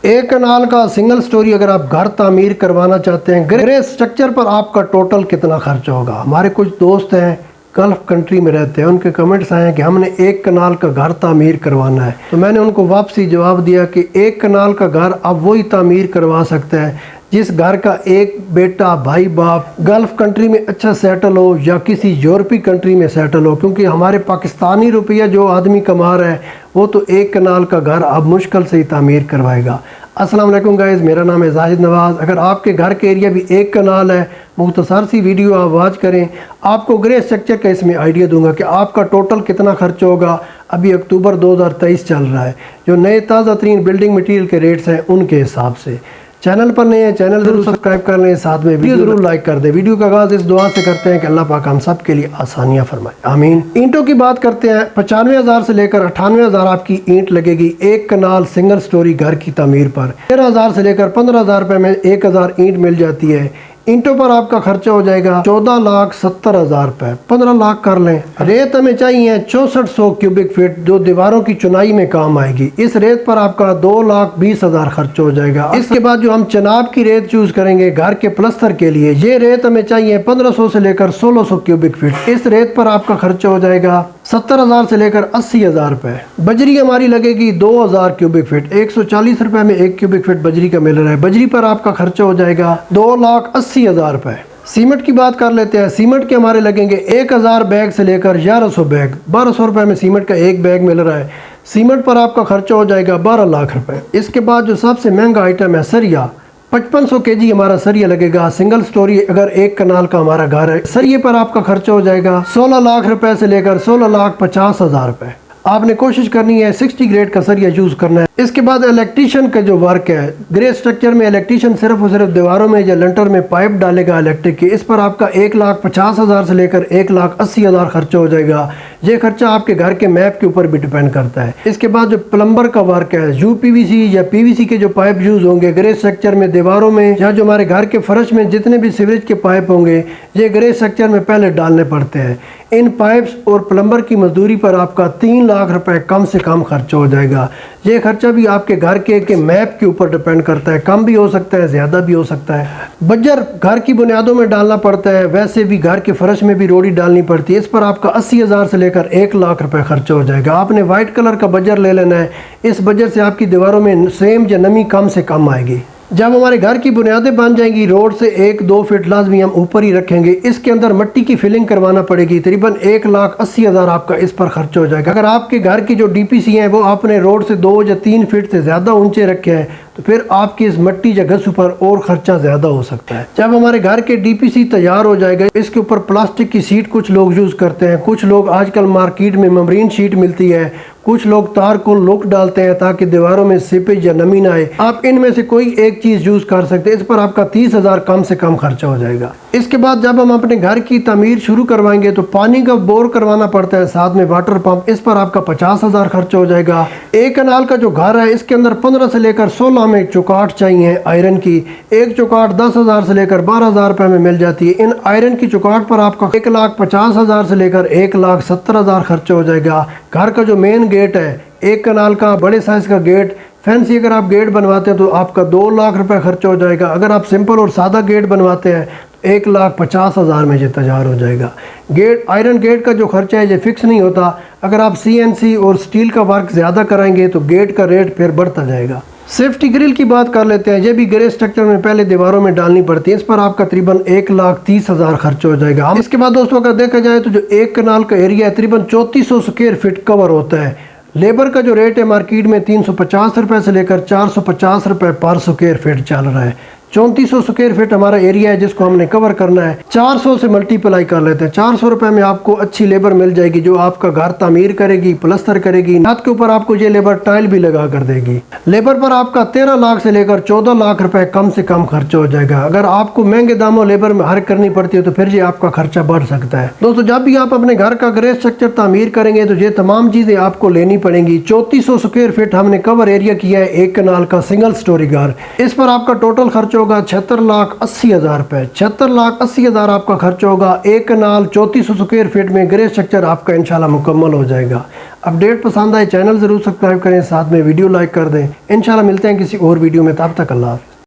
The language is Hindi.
एक कनाल का सिंगल स्टोरी अगर आप घर तामीर करवाना चाहते हैं, ग्रे स्ट्रक्चर पर आपका टोटल कितना खर्च होगा। हमारे कुछ दोस्त हैं गल्फ कंट्री में रहते हैं, उनके कमेंट्स आए हैं कि हमने एक कनाल का घर तामीर करवाना है। तो मैंने उनको वापसी जवाब दिया कि एक कनाल का घर आप वही तामीर करवा सकते हैं जिस घर का एक बेटा भाई बाप गल्फ कंट्री में अच्छा सेटल हो या किसी यूरोपीय कंट्री में सेटल हो, क्योंकि हमारे पाकिस्तानी रुपया जो आदमी कमा रहा है वो तो एक कनाल का घर अब मुश्किल से ही तामीर करवाएगा। अस्सलाम वालेकुम गाइस, मेरा नाम है जाहिद नवाज़। अगर आपके घर के एरिया भी एक कनाल है, मुख्तसर सी वीडियो आप वॉच करें, आपको ग्रे स्ट्रक्चर का इसमें आइडिया दूंगा कि आपका टोटल कितना खर्च होगा। अभी अक्टूबर 2023 चल रहा है, जो नए ताज़ा तरीन बिल्डिंग मटीरियल के रेट्स हैं उनके हिसाब से। चैनल पर नए हैं, चैनल जरूर सब्सक्राइब कर लें, साथ में वीडियो जरूर लाइक कर दें। वीडियो का आगाज़ इस दुआ से करते हैं कि अल्लाह पाक हम सब के लिए आसानियाँ फरमाए, आमीन। ईंटों की बात करते हैं, 95,000 से लेकर 98,000 आपकी ईंट लगेगी एक कनाल सिंगल स्टोरी घर की तामीर पर। 13,000 से लेकर 15,000 रुपये में 1,000 ईंट मिल जाती है। ईंटों पर आपका खर्चा हो जाएगा 14,70,000 रुपये, 15 लाख कर लें। रेत हमें चाहिए 6400 क्यूबिक फीट जो दीवारों की चुनाई में काम आएगी। इस रेत पर आपका 2,20,000 खर्च हो जाएगा। इसके बाद जो हम चनाब की रेत चूज करेंगे घर के प्लस्तर के लिए, ये रेत हमें चाहिए 1500 से लेकर 1600 क्यूबिक फीट। इस रेत पर आपका खर्चा हो जाएगा 70,000 से लेकर 80,000 रुपये। बजरी हमारी लगेगी 2,000 क्यूबिक फीट, 140 रुपये में 1 क्यूबिक फीट बजरी का मिल रहा है। बजरी पर आपका खर्चा हो जाएगा 2,80,000 रुपये। सीमेंट की बात कर लेते हैं, सीमेंट के हमारे लगेंगे 1,000 बैग से लेकर 1,100 बैग, 1,200 रुपये में सीमेंट का एक बैग मिल रहा है। सीमेंट पर आपका खर्चा हो जाएगा 12 लाख रुपये। इसके बाद जो सबसे महंगा आइटम है सरिया, 5500 kg हमारा सरिया लगेगा। सिंगल स्टोरी अगर एक कनाल का हमारा घर है, सरिये पर आपका खर्चा हो जाएगा 16 लाख रुपए से लेकर 16,50,000 रुपए। आपने कोशिश करनी है 60 ग्रेड का सरिया यूज करना है। इसके बाद इलेक्ट्रीशियन का जो वर्क है, ग्रे स्ट्रक्चर में इलेक्ट्रीशियन सिर्फ और सिर्फ दीवारों में या लंटर में पाइप डालेगा इलेक्ट्रिक की। इस पर आपका 1,50,000 से लेकर 1,80,000 खर्चा हो जाएगा। ये खर्चा आपके घर के मैप के ऊपर भी डिपेंड करता है। इसके बाद जो प्लम्बर का वर्क है, UPVC या PVC के जो पाइप यूज होंगे ग्रे स्ट्रक्चर में दीवारों में या जो हमारे घर के फर्श में जितने भी सीवरेज के पाइप होंगे, ये ग्रे स्ट्रक्चर में पहले डालने पड़ते हैं। इन पाइप्स और प्लम्बर की मजदूरी पर आपका 3 लाख रुपए कम से कम खर्चा हो जाएगा। ये खर्चा भी आपके घर के मैप के ऊपर डिपेंड करता है, कम भी हो सकता है, ज़्यादा भी हो सकता है। बज्जर घर की बुनियादों में डालना पड़ता है, वैसे भी घर के फर्श में भी रोड़ी डालनी पड़ती है। इस पर आपका 80,000 से लेकर 1 लाख रुपए खर्चा हो जाएगा। आपने वाइट कलर का बज्जर ले लेना है, इस बज्जर से आपकी दीवारों में सेम या नमी कम से कम आएगी। जब हमारे घर की बुनियादें बन जाएंगी, रोड से 1-2 फीट लाजमी हम ऊपर ही रखेंगे। इसके अंदर मिट्टी की फिलिंग करवाना पड़ेगी, तकरीबन 1,80,000 आपका इस पर खर्च हो जाएगा। अगर आपके घर की जो DPC है वो आपने रोड से 2 या 3 फीट से ज़्यादा ऊंचे रखे हैं तो फिर आपकी इस मिट्टी या घसू पर और खर्चा ज़्यादा हो सकता है। जब हमारे घर के DPC तैयार हो जाएगा, इसके ऊपर प्लास्टिक की सीट कुछ लोग यूज़ करते हैं, कुछ लोग आजकल मार्केट में ममरीन शीट मिलती है, कुछ लोग तार को लुक डालते हैं ताकि दीवारों में सीपेज या नमी ना आए। आप इनमें से कोई एक चीज़ यूज़ कर सकते हैं। इस पर आपका 30,000 कम से कम खर्चा हो जाएगा। इसके बाद जब हम अपने घर की तामीर शुरू करवाएंगे तो पानी का बोर करवाना पड़ता है, साथ में वाटर पंप। इस पर आपका 50,000 खर्चा हो जाएगा। एक कनाल का जो घर है, इसके अंदर 15 से लेकर 16 में चौकाट चाहिए आयरन की। एक चौकाट 10,000 से लेकर 12,000 रुपये में मिल जाती है। इन आयरन की चौकाट पर आपका 1,50,000 से लेकर 1,70,000 खर्चा हो जाएगा। घर का जो मेन गेट है, एक कनाल का बड़े साइज का गेट, फैंसी अगर आप गेट बनवाते हैं तो आपका 2 लाख रुपए खर्चा हो जाएगा। अगर आप सिंपल और सादा गेट बनवाते हैं तो 1,50,000 में ये तैयार हो जाएगा। गेट आयरन गेट का जो खर्चा है ये फिक्स नहीं होता। अगर आप CNC और स्टील का वर्क ज़्यादा कराएंगे तो गेट का रेट फिर बढ़ता जाएगा। सेफ्टी ग्रिल की बात कर लेते हैं, ये भी ग्रे स्ट्रक्चर में पहले दीवारों में डालनी पड़ती है। इस पर आपका तकरीबन 1,30,000 खर्च हो जाएगा। हम इसके बाद दोस्तों अगर देखा जाए तो जो एक कनाल का एरिया है तकरीबन 3400 स्क्वायर फीट कवर होता है। लेबर का जो रेट है मार्केट में 350 रुपये से लेकर 450 रुपये पर स्क्वायर फीट चल रहा है। 3400 स्क्वायर फीट हमारा एरिया है जिसको हमने कवर करना है। 400 से मल्टीप्लाई कर लेते हैं, 400 रुपये में आपको अच्छी लेबर मिल जाएगी जो आपका घर तामीर करेगी, प्लस्तर करेगी। छत के ऊपर आपको ये लेबर टाइल भी लगा कर देगी। लेबर पर आपका 13 लाख से लेकर 14 लाख रुपए कम से कम खर्चा हो जाएगा। अगर आपको महंगे दामों लेबर में हर करनी पड़ती है तो फिर ये आपका खर्चा बढ़ सकता है। दोस्तों जब भी आप अपने घर का ग्रे स्ट्रक्चर तामीर करेंगे तो ये तमाम चीज़ें आपको लेनी पड़ेंगी। 3400 स्क्वायर फीट हमने कवर एरिया किया है एक कनाल का सिंगल स्टोरी घर। इस पर आपका टोटल खर्च होगा 76,80,000 रुपये। 76,80,000 आपका खर्च होगा। एक कनाल 3400 स्क्वायर फीट में ग्रे स्ट्रक्चर आपका इंशाल्लाह मुकम्मल हो जाएगा। अपडेट पसंद आए चैनल ज़रूर सब्सक्राइब करें, साथ में वीडियो लाइक कर दें। इंशाल्लाह मिलते हैं किसी और वीडियो में, तब तक अल्लाह हाफ़िज़।